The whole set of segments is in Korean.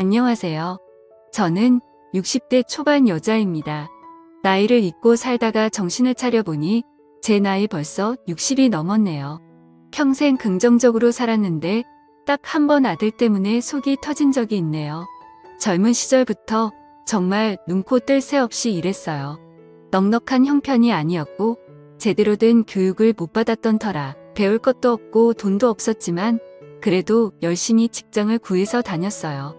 안녕하세요. 저는 60대 초반 여자입니다. 나이를 잊고 살다가 정신을 차려보니 제 나이 벌써 60이 넘었네요. 평생 긍정적으로 살았는데 딱 한 번 아들 때문에 속이 터진 적이 있네요. 젊은 시절부터 정말 눈코 뜰 새 없이 일했어요. 넉넉한 형편이 아니었고 제대로 된 교육을 못 받았던 터라 배울 것도 없고 돈도 없었지만 그래도 열심히 직장을 구해서 다녔어요.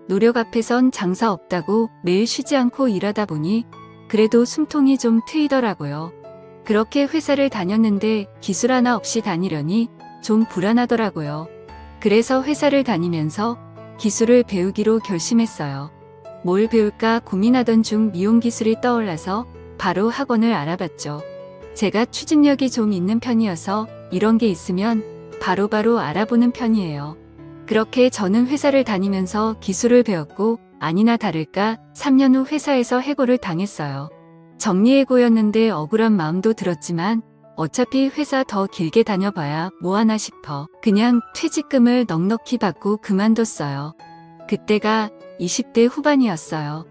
노력 앞에선 장사 없다고 매일 쉬지 않고 일하다 보니 그래도 숨통이 좀 트이더라고요. 그렇게 회사를 다녔는데 기술 하나 없이 다니려니 좀 불안하더라고요. 그래서 회사를 다니면서 기술을 배우기로 결심했어요. 뭘 배울까 고민하던 중 미용 기술이 떠올라서 바로 학원을 알아봤죠. 제가 추진력이 좀 있는 편이어서 이런 게 있으면 바로바로 알아보는 편이에요. 그렇게 저는 회사를 다니면서 기술을 배웠고 아니나 다를까 3년 후 회사에서 해고를 당했어요. 정리해고였는데 억울한 마음도 들었지만 어차피 회사 더 길게 다녀봐야 뭐하나 싶어 그냥 퇴직금을 넉넉히 받고 그만뒀어요. 그때가 20대 후반이었어요.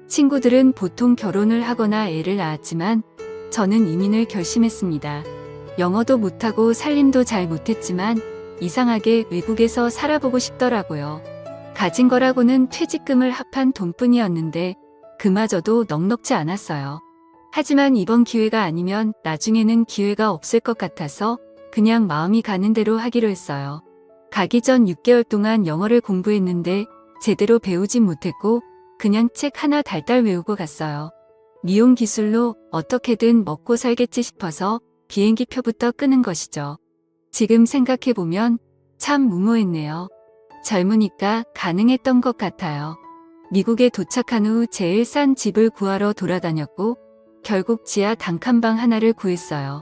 친구들은 보통 결혼을 하거나 애를 낳았지만 저는 이민을 결심했습니다. 영어도 못하고 살림도 잘 못했지만 이상하게 외국에서 살아보고 싶더라고요. 가진 거라고는 퇴직금을 합한 돈뿐이었는데 그마저도 넉넉지 않았어요. 하지만 이번 기회가 아니면 나중에는 기회가 없을 것 같아서 그냥 마음이 가는 대로 하기로 했어요. 가기 전 6개월 동안 영어를 공부했는데 제대로 배우진 못했고 그냥 책 하나 달달 외우고 갔어요. 미용 기술로 어떻게든 먹고 살겠지 싶어서 비행기 표부터 끄는 것이죠. 지금 생각해보면 참 무모했네요. 젊으니까 가능했던 것 같아요. 미국에 도착한 후 제일 싼 집을 구하러 돌아다녔고 결국 지하 단칸방 하나를 구했어요.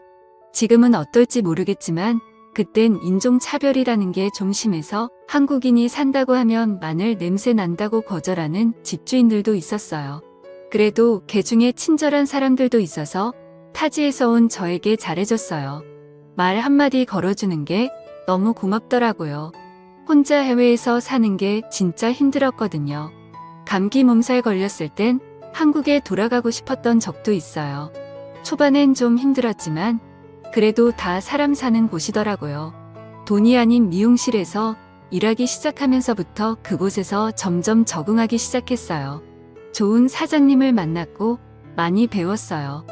지금은 어떨지 모르겠지만 그땐 인종차별이라는 게 좀 심해서 한국인이 산다고 하면 마늘 냄새 난다고 거절하는 집주인들도 있었어요. 그래도 개중에 친절한 사람들도 있어서 타지에서 온 저에게 잘해줬어요. 말 한마디 걸어주는 게 너무 고맙더라고요. 혼자 해외에서 사는 게 진짜 힘들었거든요. 감기 몸살 걸렸을 땐 한국에 돌아가고 싶었던 적도 있어요. 초반엔 좀 힘들었지만 그래도 다 사람 사는 곳이더라고요. 돈이 아닌 미용실에서 일하기 시작하면서부터 그곳에서 점점 적응하기 시작했어요. 좋은 사장님을 만났고 많이 배웠어요.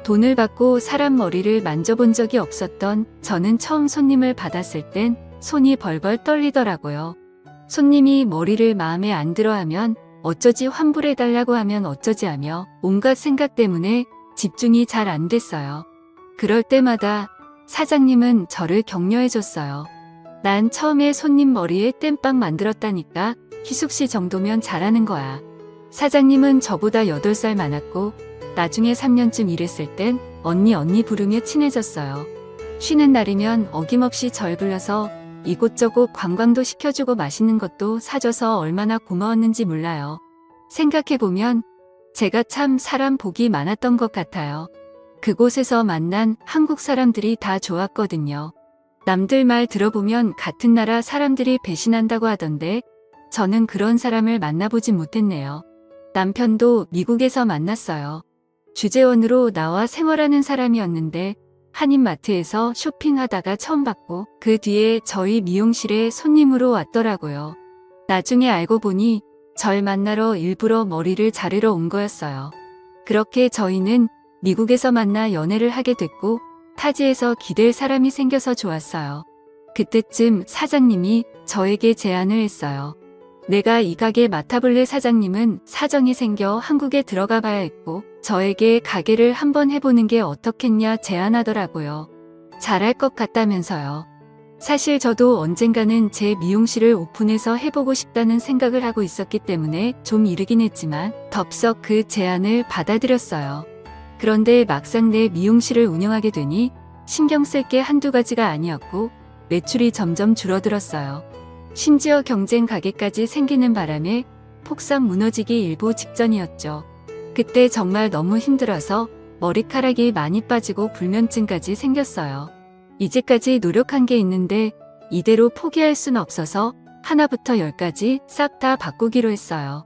돈을 받고 사람 머리를 만져본 적이 없었던 저는 처음 손님을 받았을 땐 손이 벌벌 떨리더라고요. 손님이 머리를 마음에 안 들어 하면 어쩌지 환불해달라고 하면 어쩌지 하며 온갖 생각 때문에 집중이 잘 안 됐어요. 그럴 때마다 사장님은 저를 격려해줬어요. 난 처음에 손님 머리에 땜빵 만들었다니까 희숙 씨 정도면 잘하는 거야. 사장님은 저보다 8살 많았고 나중에 3년쯤 일했을 땐 언니 부르며 친해졌어요. 쉬는 날이면 어김없이 절 불러서 이곳저곳 관광도 시켜주고 맛있는 것도 사줘서 얼마나 고마웠는지 몰라요. 생각해보면 제가 참 사람 복이 많았던 것 같아요. 그곳에서 만난 한국 사람들이 다 좋았거든요. 남들 말 들어보면 같은 나라 사람들이 배신한다고 하던데 저는 그런 사람을 만나보진 못했네요. 남편도 미국에서 만났어요. 주재원으로 나와 생활하는 사람이었는데 한인마트에서 쇼핑하다가 처음 봤고 그 뒤에 저희 미용실에 손님으로 왔더라고요. 나중에 알고 보니 절 만나러 일부러 머리를 자르러 온 거였어요. 그렇게 저희는 미국에서 만나 연애를 하게 됐고 타지에서 기댈 사람이 생겨서 좋았어요. 그때쯤 사장님이 저에게 제안을 했어요. 내가 이 가게 맡아볼래? 사장님은 사정이 생겨 한국에 들어가 봐야 했고 저에게 가게를 한번 해보는 게 어떻겠냐 제안하더라고요. 잘할 것 같다면서요. 사실 저도 언젠가는 제 미용실을 오픈해서 해보고 싶다는 생각을 하고 있었기 때문에 좀 이르긴 했지만 덥석 그 제안을 받아들였어요. 그런데 막상 내 미용실을 운영하게 되니 신경 쓸 게 한두 가지가 아니었고 매출이 점점 줄어들었어요. 심지어 경쟁 가게까지 생기는 바람에 폭삭 무너지기 일보 직전이었죠. 그때 정말 너무 힘들어서 머리카락이 많이 빠지고 불면증까지 생겼어요. 이제까지 노력한 게 있는데 이대로 포기할 순 없어서 하나부터 열까지 싹 다 바꾸기로 했어요.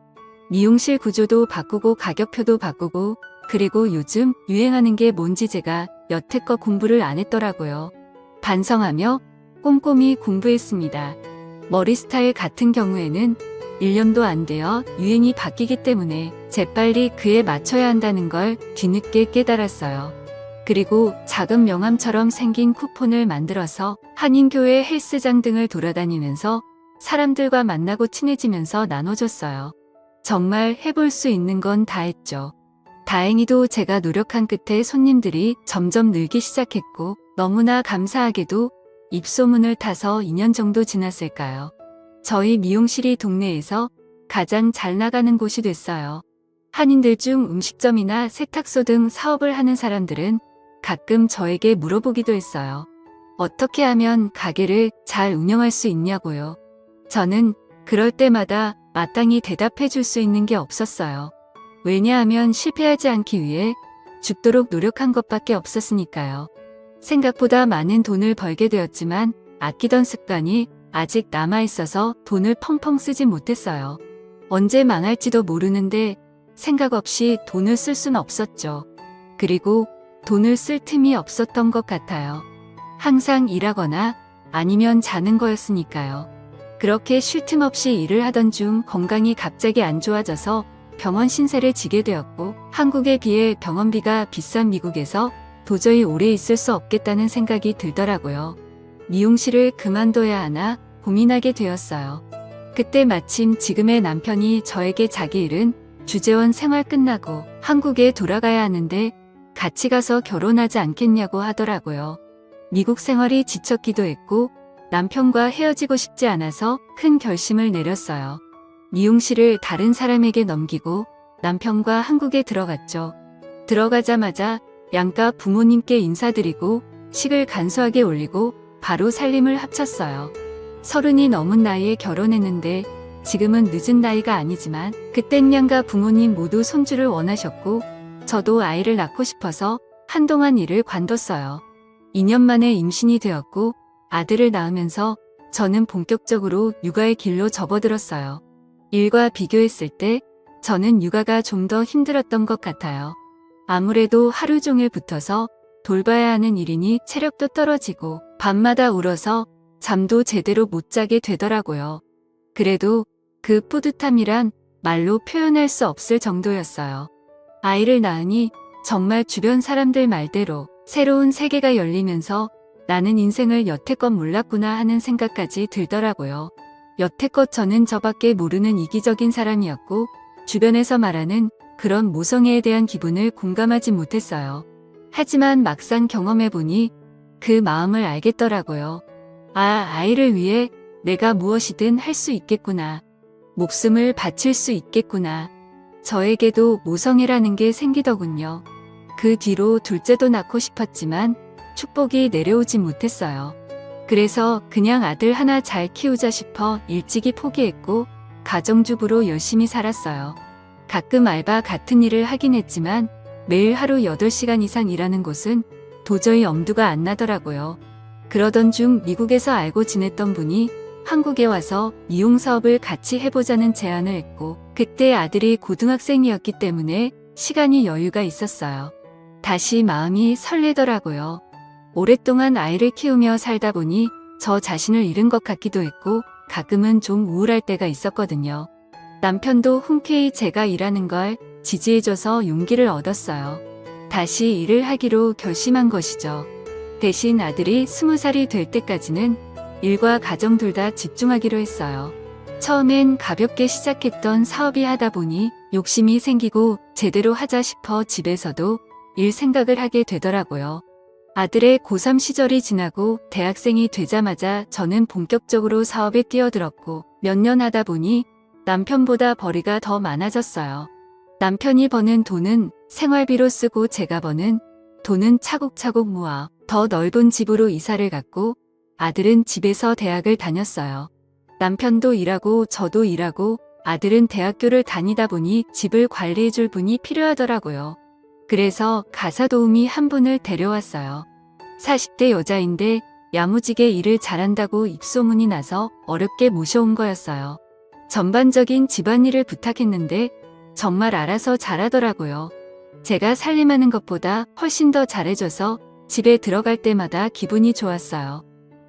미용실 구조도 바꾸고 가격표도 바꾸고, 그리고 요즘 유행하는 게 뭔지 제가 여태껏 공부를 안 했더라고요. 반성하며 꼼꼼히 공부했습니다. 머리 스타일 같은 경우에는 1년도 안 되어 유행이 바뀌기 때문에 재빨리 그에 맞춰야 한다는 걸 뒤늦게 깨달았어요. 그리고 작은 명함처럼 생긴 쿠폰을 만들어서 한인교회 헬스장 등을 돌아다니면서 사람들과 만나고 친해지면서 나눠줬어요. 정말 해볼 수 있는 건 다 했죠. 다행히도 제가 노력한 끝에 손님들이 점점 늘기 시작했고, 너무나 감사하게도 입소문을 타서 2년 정도 지났을까요? 저희 미용실이 동네에서 가장 잘 나가는 곳이 됐어요. 한인들 중 음식점이나 세탁소 등 사업을 하는 사람들은 가끔 저에게 물어보기도 했어요. 어떻게 하면 가게를 잘 운영할 수 있냐고요. 저는 그럴 때마다 마땅히 대답해 줄 수 있는 게 없었어요. 왜냐하면 실패하지 않기 위해 죽도록 노력한 것밖에 없었으니까요. 생각보다 많은 돈을 벌게 되었지만 아끼던 습관이 아직 남아있어서 돈을 펑펑 쓰지 못했어요. 언제 망할지도 모르는데 생각 없이 돈을 쓸 수는 없었죠. 그리고 돈을 쓸 틈이 없었던 것 같아요. 항상 일하거나 아니면 자는 거였으니까요. 그렇게 쉴 틈 없이 일을 하던 중 건강이 갑자기 안 좋아져서 병원 신세를 지게 되었고, 한국에 비해 병원비가 비싼 미국에서 도저히 오래 있을 수 없겠다는 생각이 들더라고요. 미용실을 그만둬야 하나 고민하게 되었어요. 그때 마침 지금의 남편이 저에게 자기 일은 주재원 생활 끝나고 한국에 돌아가야 하는데 같이 가서 결혼하지 않겠냐고 하더라고요. 미국 생활이 지쳤기도 했고 남편과 헤어지고 싶지 않아서 큰 결심을 내렸어요. 미용실을 다른 사람에게 넘기고 남편과 한국에 들어갔죠. 들어가자마자 양가 부모님께 인사드리고 식을 간소하게 올리고 바로 살림을 합쳤어요. 30이 넘은 나이에 결혼했는데 지금은 늦은 나이가 아니지만 그땐 양가 부모님 모두 손주를 원하셨고 저도 아이를 낳고 싶어서 한동안 일을 관뒀어요. 2년 만에 임신이 되었고 아들을 낳으면서 저는 본격적으로 육아의 길로 접어들었어요. 일과 비교했을 때 저는 육아가 좀 더 힘들었던 것 같아요. 아무래도 하루 종일 붙어서 돌봐야 하는 일이니 체력도 떨어지고 밤마다 울어서 잠도 제대로 못 자게 되더라고요. 그래도 그 뿌듯함이란 말로 표현할 수 없을 정도였어요. 아이를 낳으니 정말 주변 사람들 말대로 새로운 세계가 열리면서 나는 인생을 여태껏 몰랐구나 하는 생각까지 들더라고요. 여태껏 저는 저밖에 모르는 이기적인 사람이었고 주변에서 말하는 그런 모성애에 대한 기분을 공감하지 못했어요. 하지만 막상 경험해보니 그 마음을 알겠더라고요. 아이를 위해 내가 무엇이든 할 수 있겠구나. 목숨을 바칠 수 있겠구나. 저에게도 모성애라는 게 생기더군요. 그 뒤로 둘째도 낳고 싶었지만 축복이 내려오지 못했어요. 그래서 그냥 아들 하나 잘 키우자 싶어 일찍이 포기했고 가정주부로 열심히 살았어요. 가끔 알바 같은 일을 하긴 했지만 매일 하루 8시간 이상 일하는 곳은 도저히 엄두가 안 나더라고요. 그러던 중 미국에서 알고 지냈던 분이 한국에 와서 미용 사업을 같이 해보자는 제안을 했고 그때 아들이 고등학생이었기 때문에 시간이 여유가 있었어요. 다시 마음이 설레더라고요. 오랫동안 아이를 키우며 살다 보니 저 자신을 잃은 것 같기도 했고 가끔은 좀 우울할 때가 있었거든요. 남편도 흔쾌히 제가 일하는 걸 지지해줘서 용기를 얻었어요. 다시 일을 하기로 결심한 것이죠. 대신 아들이 20살이 될 때까지는 일과 가정 둘 다 집중하기로 했어요. 처음엔 가볍게 시작했던 사업이 하다 보니 욕심이 생기고 제대로 하자 싶어 집에서도 일 생각을 하게 되더라고요. 아들의 고3 시절이 지나고 대학생이 되자마자 저는 본격적으로 사업에 뛰어들었고 몇 년 하다 보니 남편보다 벌이가 더 많아졌어요. 남편이 버는 돈은 생활비로 쓰고 제가 버는 돈은 차곡차곡 모아 더 넓은 집으로 이사를 갔고 아들은 집에서 대학을 다녔어요. 남편도 일하고 저도 일하고 아들은 대학교를 다니다 보니 집을 관리해줄 분이 필요하더라고요. 그래서 가사 도우미 한 분을 데려왔어요. 40대 여자인데 야무지게 일을 잘한다고 입소문이 나서 어렵게 모셔온 거였어요. 전반적인 집안일을 부탁했는데 정말 알아서 잘하더라고요. 제가 살림하는 것보다 훨씬 더 잘해줘서 집에 들어갈 때마다 기분이 좋았어요.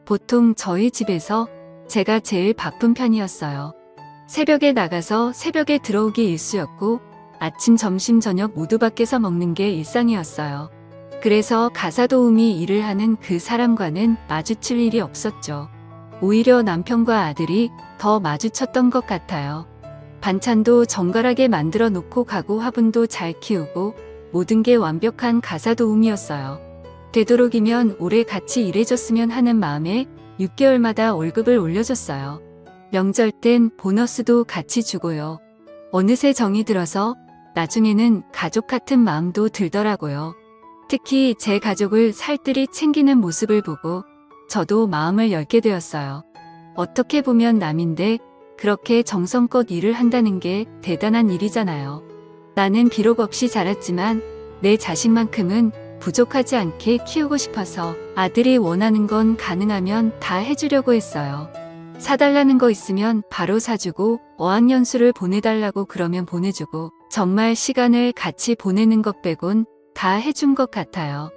보통 저희 집에서 제가 제일 바쁜 편이었어요. 새벽에 나가서 새벽에 들어오기 일쑤였고 아침, 점심, 저녁 모두 밖에서 먹는 게 일상이었어요. 그래서 가사도우미 일을 하는 그 사람과는 마주칠 일이 없었죠. 오히려 남편과 아들이 더 마주쳤던 것 같아요. 반찬도 정갈하게 만들어 놓고 가고 화분도 잘 키우고 모든 게 완벽한 가사도우미였어요. 되도록이면 오래 같이 일해줬으면 하는 마음에 6개월마다 월급을 올려줬어요. 명절 땐 보너스도 같이 주고요. 어느새 정이 들어서 나중에는 가족 같은 마음도 들더라고요. 특히 제 가족을 살뜰히 챙기는 모습을 보고 저도 마음을 열게 되었어요. 어떻게 보면 남인데 그렇게 정성껏 일을 한다는 게 대단한 일이잖아요. 나는 비록 없이 자랐지만 내 자식만큼은 부족하지 않게 키우고 싶어서 아들이 원하는 건 가능하면 다 해주려고 했어요. 사달라는 거 있으면 바로 사주고 어학연수를 보내달라고 그러면 보내주고 정말 시간을 같이 보내는 것 빼곤 다 해준 것 같아요.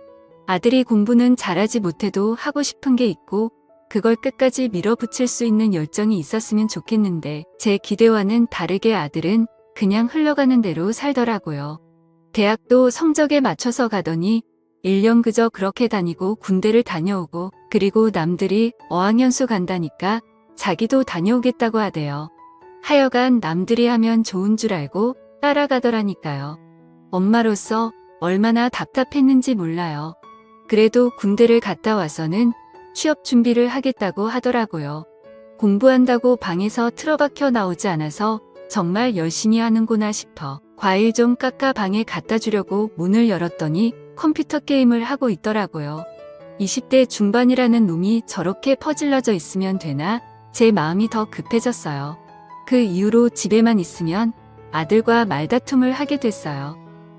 아들이 공부는 잘하지 못해도 하고 싶은 게 있고 그걸 끝까지 밀어붙일 수 있는 열정이 있었으면 좋겠는데 제 기대와는 다르게 아들은 그냥 흘러가는 대로 살더라고요. 대학도 성적에 맞춰서 가더니 1년 그저 그렇게 다니고 군대를 다녀오고 그리고 남들이 어학연수 간다니까 자기도 다녀오겠다고 하대요. 하여간 남들이 하면 좋은 줄 알고 따라가더라니까요. 엄마로서 얼마나 답답했는지 몰라요. 그래도 군대를 갔다 와서는 취업 준비를 하겠다고 하더라고요. 공부한다고 방에서 틀어박혀 나오지 않아서 정말 열심히 하는구나 싶어 과일 좀 깎아 방에 갖다 주려고 문을 열었더니 컴퓨터 게임을 하고 있더라고요. 20대 중반이라는 놈이 저렇게 퍼질러져 있으면 되나? 제 마음이 더 급해졌어요. 그 이후로 집에만 있으면 아들과 말다툼을 하게 됐어요.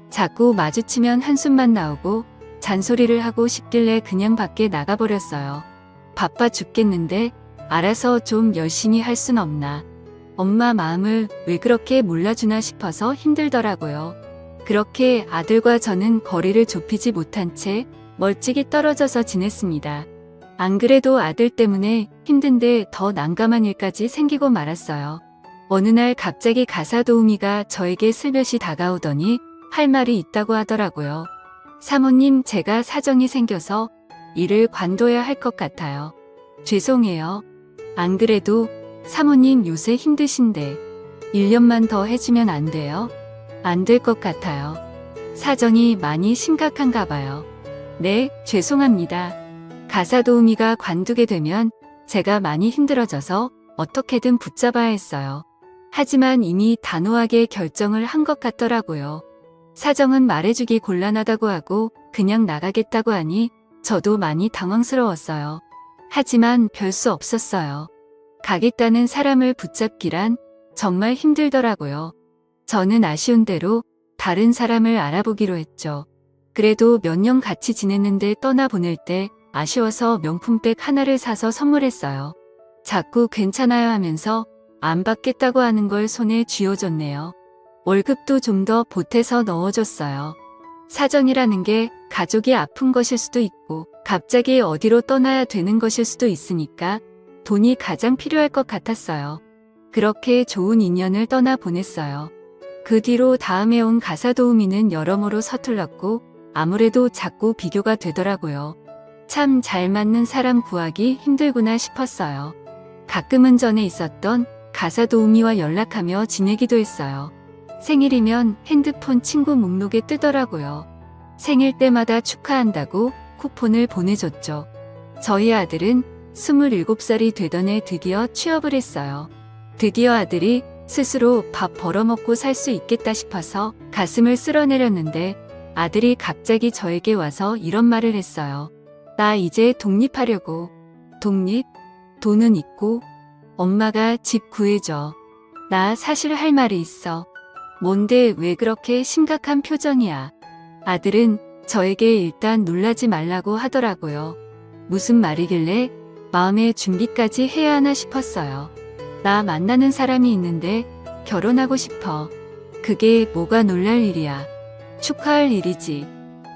자꾸 마주치면 한숨만 나오고 잔소리를 하고 싶길래 그냥 밖에 나가버렸어요. 바빠 죽겠는데 알아서 좀 열심히 할 순 없나. 엄마 마음을 왜 그렇게 몰라주나 싶어서 힘들더라고요. 그렇게 아들과 저는 거리를 좁히지 못한 채 멀찍이 떨어져서 지냈습니다. 안 그래도 아들 때문에 힘든데 더 난감한 일까지 생기고 말았어요. 어느 날 갑자기 가사도우미가 저에게 슬며시 다가오더니 할 말이 있다고 하더라고요. 사모님, 제가 사정이 생겨서 일을 관둬야 할 것 같아요. 죄송해요. 안 그래도 사모님 요새 힘드신데 1년만 더 해주면 안 돼요? 안 될 것 같아요. 사정이 많이 심각한가 봐요. 네, 죄송합니다. 가사도우미가 관두게 되면 제가 많이 힘들어져서 어떻게든 붙잡아야 했어요. 하지만 이미 단호하게 결정을 한 것 같더라고요. 사정은 말해주기 곤란하다고 하고 그냥 나가겠다고 하니 저도 많이 당황스러웠어요. 하지만 별 수 없었어요. 가겠다는 사람을 붙잡기란 정말 힘들더라고요. 저는 아쉬운 대로 다른 사람을 알아보기로 했죠. 그래도 몇 년 같이 지냈는데 떠나보낼 때 아쉬워서 명품백 하나를 사서 선물했어요. 자꾸 괜찮아요 하면서 안 받겠다고 하는 걸 손에 쥐어줬네요. 월급도 좀 더 보태서 넣어줬어요. 사정이라는 게 가족이 아픈 것일 수도 있고 갑자기 어디로 떠나야 되는 것일 수도 있으니까 돈이 가장 필요할 것 같았어요. 그렇게 좋은 인연을 떠나보냈어요. 그 뒤로 다음에 온 가사도우미는 여러모로 서툴렀고 아무래도 자꾸 비교가 되더라고요. 참 잘 맞는 사람 구하기 힘들구나 싶었어요. 가끔은 전에 있었던 가사도우미와 연락하며 지내기도 했어요. 생일이면 핸드폰 친구 목록에 뜨더라고요. 생일 때마다 축하한다고 쿠폰을 보내줬죠. 저희 아들은 27살이 되던 해 드디어 취업을 했어요. 드디어 아들이 스스로 밥 벌어먹고 살 수 있겠다 싶어서 가슴을 쓸어내렸는데 아들이 갑자기 저에게 와서 이런 말을 했어요. 나 이제 독립하려고. 독립? 돈은 있고 엄마가 집 구해줘. 나 사실 할 말이 있어. 뭔데 왜 그렇게 심각한 표정이야. 아들은 저에게 일단 놀라지 말라고 하더라고요. 무슨 말이길래 마음의 준비까지 해야 하나 싶었어요. 나 만나는 사람이 있는데 결혼하고 싶어. 그게 뭐가 놀랄 일이야. 축하할 일이지.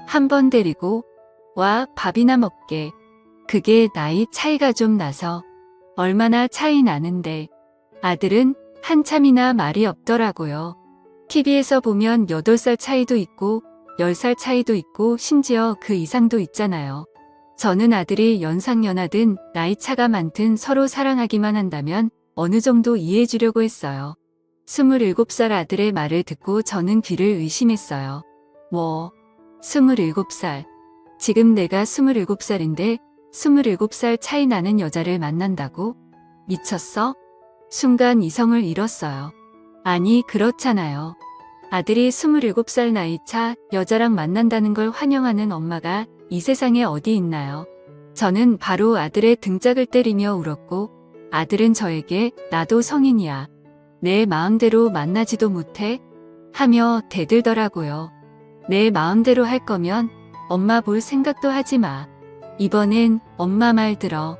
한번 데리고 와 밥이나 먹게. 그게 나이 차이가 좀 나서 얼마나 차이 나는데 아들은 한참이나 말이 없더라고요. TV에서 보면 8살 차이도 있고 10살 차이도 있고 심지어 그 이상도 있잖아요. 저는 아들이 연상연하든 나이차가 많든 서로 사랑하기만 한다면 어느 정도 이해해 주려고 했어요. 27살 아들의 말을 듣고 저는 귀를 의심했어요. 27살. 지금 내가 27살인데 27살 차이 나는 여자를 만난다고? 미쳤어? 순간 이성을 잃었어요. 아니, 그렇잖아요. 아들이 27살 나이 차 여자랑 만난다는 걸 환영하는 엄마가 이 세상에 어디 있나요? 저는 바로 아들의 등짝을 때리며 울었고 아들은 저에게 나도 성인이야. 내 마음대로 만나지도 못해? 하며 대들더라고요. 내 마음대로 할 거면 엄마 볼 생각도 하지 마. 이번엔 엄마 말 들어.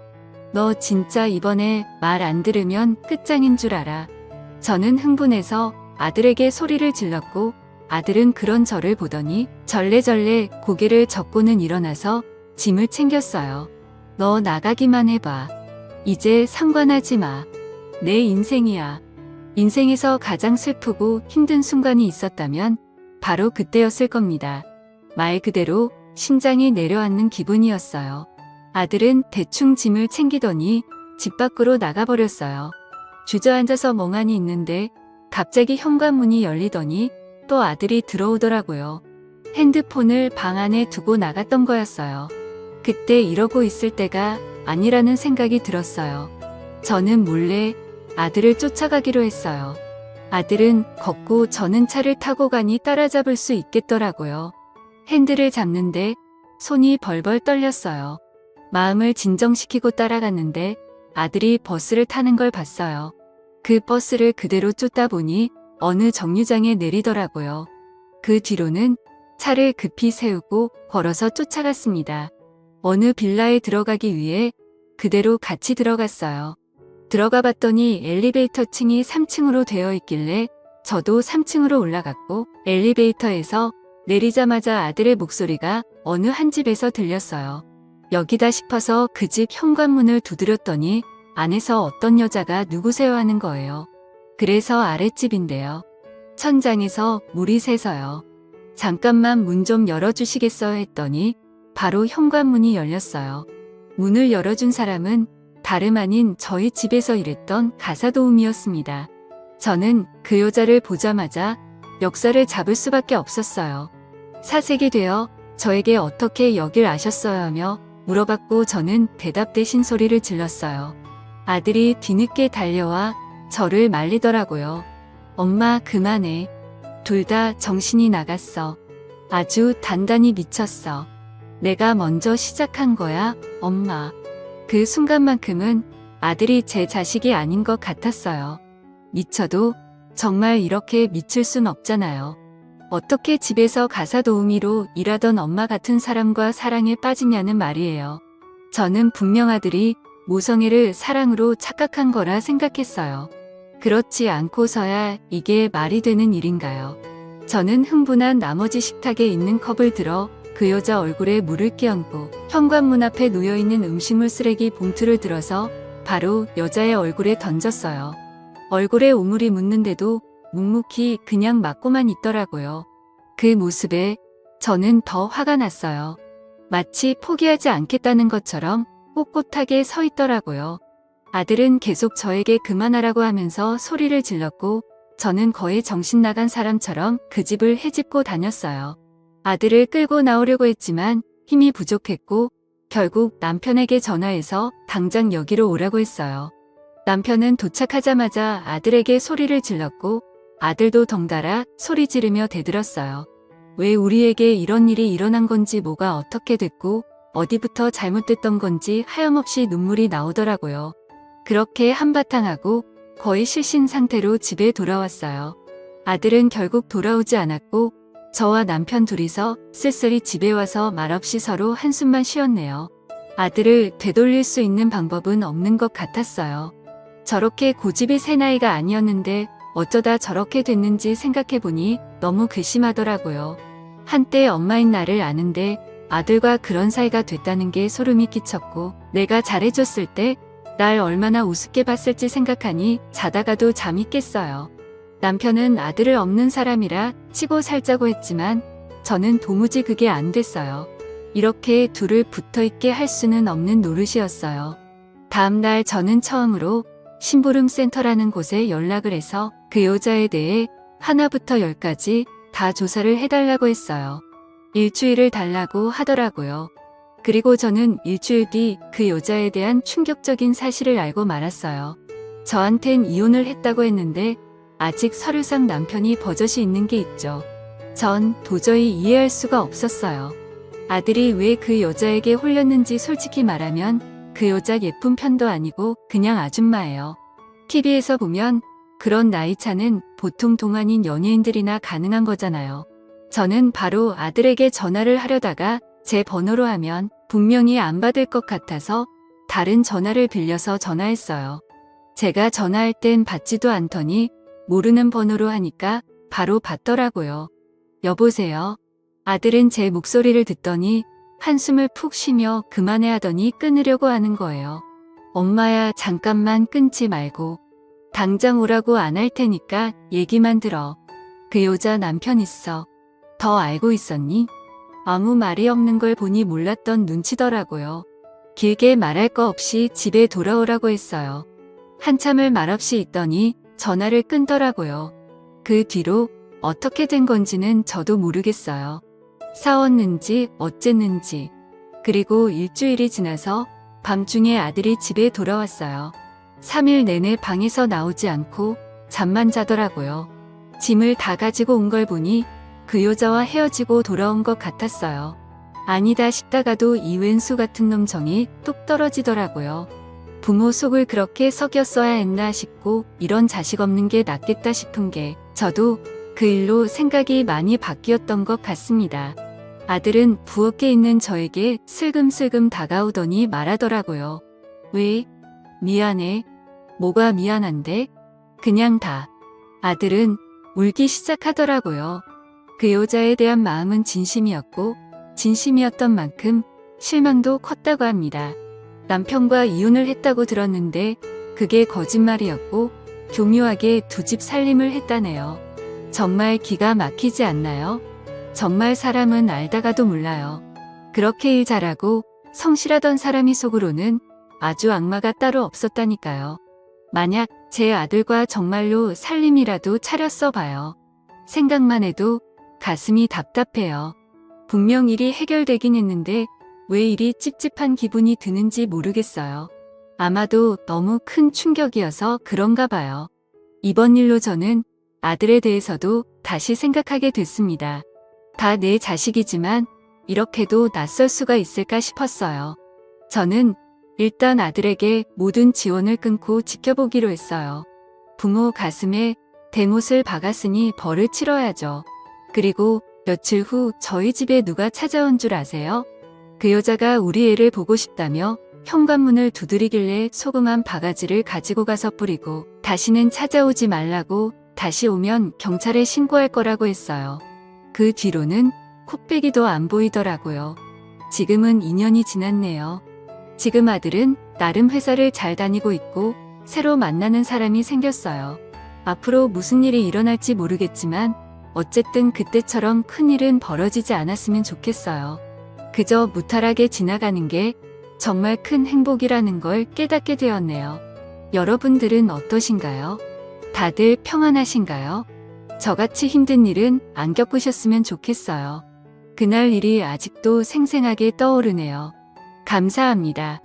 너 진짜 이번에 말 안 들으면 끝장인 줄 알아. 저는 흥분해서 아들에게 소리를 질렀고 아들은 그런 저를 보더니 절레절레 고개를 젓고는 일어나서 짐을 챙겼어요. 너 나가기만 해봐. 이제 상관하지 마. 내 인생이야. 인생에서 가장 슬프고 힘든 순간이 있었다면 바로 그때였을 겁니다. 말 그대로 심장이 내려앉는 기분이었어요. 아들은 대충 짐을 챙기더니 집 밖으로 나가버렸어요. 주저앉아서 멍하니 있는데 갑자기 현관문이 열리더니 또 아들이 들어오더라고요. 핸드폰을 방 안에 두고 나갔던 거였어요. 그때 이러고 있을 때가 아니라는 생각이 들었어요. 저는 몰래 아들을 쫓아가기로 했어요. 아들은 걷고 저는 차를 타고 가니 따라잡을 수 있겠더라고요. 핸들을 잡는데 손이 벌벌 떨렸어요. 마음을 진정시키고 따라갔는데 아들이 버스를 타는 걸 봤어요. 그 버스를 그대로 쫓다 보니 어느 정류장에 내리더라고요. 그 뒤로는 차를 급히 세우고 걸어서 쫓아갔습니다. 어느 빌라에 들어가기 위해 그대로 같이 들어갔어요. 들어가 봤더니 엘리베이터 층이 3층으로 되어 있길래 저도 3층으로 올라갔고 엘리베이터에서 내리자마자 아들의 목소리가 어느 한 집에서 들렸어요. 여기다 싶어서 그 집 현관문을 두드렸더니 안에서 어떤 여자가 누구세요 하는 거예요. 그래서 아랫집인데요. 천장에서 물이 새서요. 잠깐만 문 좀 열어주시겠어요 했더니 바로 현관문이 열렸어요. 문을 열어준 사람은 다름 아닌 저희 집에서 일했던 가사도우미였습니다. 저는 그 여자를 보자마자 멱살을 잡을 수밖에 없었어요. 사색이 되어 저에게 어떻게 여길 아셨어요 하며 물어봤고 저는 대답 대신 소리를 질렀어요. 아들이 뒤늦게 달려와 저를 말리더라고요. 엄마 그만해. 둘 다 정신이 나갔어. 아주 단단히 미쳤어. 내가 먼저 시작한 거야, 엄마. 그 순간만큼은 아들이 제 자식이 아닌 것 같았어요. 미쳐도 정말 이렇게 미칠 순 없잖아요. 어떻게 집에서 가사도우미로 일하던 엄마 같은 사람과 사랑에 빠지냐는 말이에요. 저는 분명 아들이 모성애를 사랑으로 착각한 거라 생각했어요. 그렇지 않고서야 이게 말이 되는 일인가요? 저는 흥분한 나머지 식탁에 있는 컵을 들어 그 여자 얼굴에 물을 끼얹고 현관문 앞에 놓여있는 음식물 쓰레기 봉투를 들어서 바로 여자의 얼굴에 던졌어요. 얼굴에 오물이 묻는데도 묵묵히 그냥 맞고만 있더라고요. 그 모습에 저는 더 화가 났어요. 마치 포기하지 않겠다는 것처럼 꼿꼿하게 서 있더라고요. 아들은 계속 저에게 그만하라고 하면서 소리를 질렀고 저는 거의 정신 나간 사람처럼 그 집을 헤집고 다녔어요. 아들을 끌고 나오려고 했지만 힘이 부족했고 결국 남편에게 전화해서 당장 여기로 오라고 했어요. 남편은 도착하자마자 아들에게 소리를 질렀고 아들도 덩달아 소리 지르며 대들었어요. 왜 우리에게 이런 일이 일어난 건지 뭐가 어떻게 됐고 어디부터 잘못됐던 건지 하염없이 눈물이 나오더라고요. 그렇게 한바탕 하고 거의 실신 상태로 집에 돌아왔어요. 아들은 결국 돌아오지 않았고 저와 남편 둘이서 쓸쓸히 집에 와서 말없이 서로 한숨만 쉬었네요. 아들을 되돌릴 수 있는 방법은 없는 것 같았어요. 저렇게 고집이 새 나이가 아니었는데 어쩌다 저렇게 됐는지 생각해보니 너무 괘씸하더라고요. 한때 엄마인 나를 아는데 아들과 그런 사이가 됐다는 게 소름이 끼쳤고, 내가 잘해줬을 때 날 얼마나 우습게 봤을지 생각하니 자다가도 잠이 깼어요. 남편은 아들을 없는 사람이라 치고 살자고 했지만 저는 도무지 그게 안 됐어요. 이렇게 둘을 붙어있게 할 수는 없는 노릇이었어요. 다음날 저는 처음으로 심부름 센터라는 곳에 연락을 해서 그 여자에 대해 하나부터 열까지 다 조사를 해달라고 했어요. 일주일을 달라고 하더라고요. 그리고 저는 일주일 뒤 그 여자에 대한 충격적인 사실을 알고 말았어요. 저한텐 이혼을 했다고 했는데 아직 서류상 남편이 버젓이 있는 게 있죠. 전 도저히 이해할 수가 없었어요. 아들이 왜 그 여자에게 홀렸는지 솔직히 말하면 그 여자 예쁜 편도 아니고 그냥 아줌마예요. TV에서 보면 그런 나이 차는 보통 동안인 연예인들이나 가능한 거잖아요. 저는 바로 아들에게 전화를 하려다가 제 번호로 하면 분명히 안 받을 것 같아서 다른 전화를 빌려서 전화했어요. 제가 전화할 땐 받지도 않더니 모르는 번호로 하니까 바로 받더라고요. 여보세요. 아들은 제 목소리를 듣더니 한숨을 푹 쉬며 그만해 하더니 끊으려고 하는 거예요. 엄마야, 잠깐만 끊지 말고. 당장 오라고 안 할 테니까 얘기만 들어. 그 여자 남편 있어. 더 알고 있었니? 아무 말이 없는 걸 보니 몰랐던 눈치더라고요. 길게 말할 거 없이 집에 돌아오라고 했어요. 한참을 말없이 있더니 전화를 끊더라고요. 그 뒤로 어떻게 된 건지는 저도 모르겠어요. 싸웠는지 어쨌는지. 그리고 일주일이 지나서 밤중에 아들이 집에 돌아왔어요. 3일 내내 방에서 나오지 않고 잠만 자더라고요. 짐을 다 가지고 온 걸 보니 그 여자와 헤어지고 돌아온 것 같았어요. 아니다 싶다가도 이 왼수 같은 놈 정이 뚝 떨어지더라고요. 부모 속을 그렇게 썩였어야 했나 싶고 이런 자식 없는 게 낫겠다 싶은 게 저도 그 일로 생각이 많이 바뀌었던 것 같습니다. 아들은 부엌에 있는 저에게 슬금슬금 다가오더니 말하더라고요. 왜? 미안해. 뭐가 미안한데? 그냥 다. 아들은 울기 시작하더라고요. 그 여자에 대한 마음은 진심이었고 진심이었던 만큼 실망도 컸다고 합니다. 남편과 이혼을 했다고 들었는데 그게 거짓말이었고 교묘하게 두 집 살림을 했다네요. 정말 기가 막히지 않나요? 정말 사람은 알다가도 몰라요. 그렇게 일 잘하고 성실하던 사람이 속으로는 아주 악마가 따로 없었다니까요. 만약 제 아들과 정말로 살림이라도 차렸어 봐요. 생각만 해도 가슴이 답답해요. 분명 일이 해결되긴 했는데 왜 이리 찝찝한 기분이 드는지 모르겠어요. 아마도 너무 큰 충격이어서 그런가 봐요. 이번 일로 저는 아들에 대해서도 다시 생각하게 됐습니다. 다 내 자식이지만 이렇게도 낯설 수가 있을까 싶었어요. 저는 일단 아들에게 모든 지원을 끊고 지켜보기로 했어요. 부모 가슴에 대못을 박았으니 벌을 치러야죠. 그리고 며칠 후 저희 집에 누가 찾아온 줄 아세요? 그 여자가 우리 애를 보고 싶다며 현관문을 두드리길래 소금 한 바가지를 가지고 가서 뿌리고 다시는 찾아오지 말라고, 다시 오면 경찰에 신고할 거라고 했어요. 그 뒤로는 코빼기도 안 보이더라고요. 지금은 2년이 지났네요. 지금 아들은 나름 회사를 잘 다니고 있고 새로 만나는 사람이 생겼어요. 앞으로 무슨 일이 일어날지 모르겠지만 어쨌든 그때처럼 큰일은 벌어지지 않았으면 좋겠어요. 그저 무탈하게 지나가는 게 정말 큰 행복이라는 걸 깨닫게 되었네요. 여러분들은 어떠신가요? 다들 평안하신가요? 저같이 힘든 일은 안 겪으셨으면 좋겠어요. 그날 일이 아직도 생생하게 떠오르네요. 감사합니다.